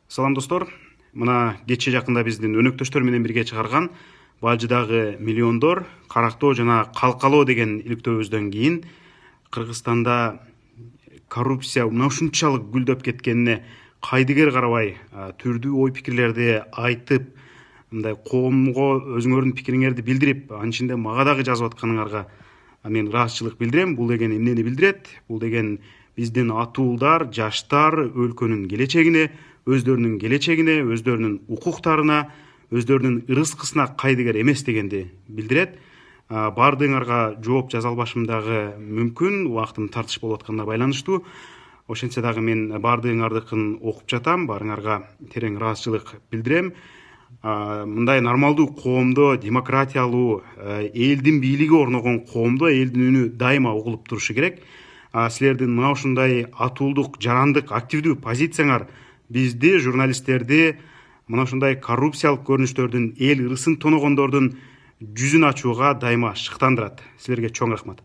Салам достор. Мына кече жакында биздин өнөктөштөр менен бирге чыгарган Балжыдагы миллиондор карактоо жана калкалоо деген иликтөөбүздөн кийин Кыргызстанда коррупция мына ушунчалык гүлдөп кеткенине кайдыгер карабай түрдүү ой пикирлерди айтып, мындай коомго өзүңөрдүн пикириңерди билдирип, анын ичинде мага дагы жазып атканыңарга мен ыраазычылык билдирем. Бул деген эмнени билдирет? Бул деген биздин атуулдар, жаштар өлкөнүн келечегине, өздөрүнүн укуктарына, өздөрүнүн ырыскысына кайдыгер эмес дегенди билдирет. Баардыгыңарга жооп жаза албашым дагы мүмкүн, убактым тартыш болуп атканына байланыштуу. Ошентсе дагы мен баардыгыңардыкын окуп жатам, баарыңарга терең ыраазычылык билдирем. Мындай нормалдуу коомдо, демократиялуу, элдин бийлиги орногон коомдо элдин үнү дайыма угулуп турушу керек. Силердин мына ушундай атуулдук, жарандык, активдүү позицияңар бизди, журналисттерди, мына ушундай коррупциялык көрүнүштөрдүн, эл ырысын тоногондордун жүзүн ачууга дайыма шыктандырат. Силерге чоң рахмат.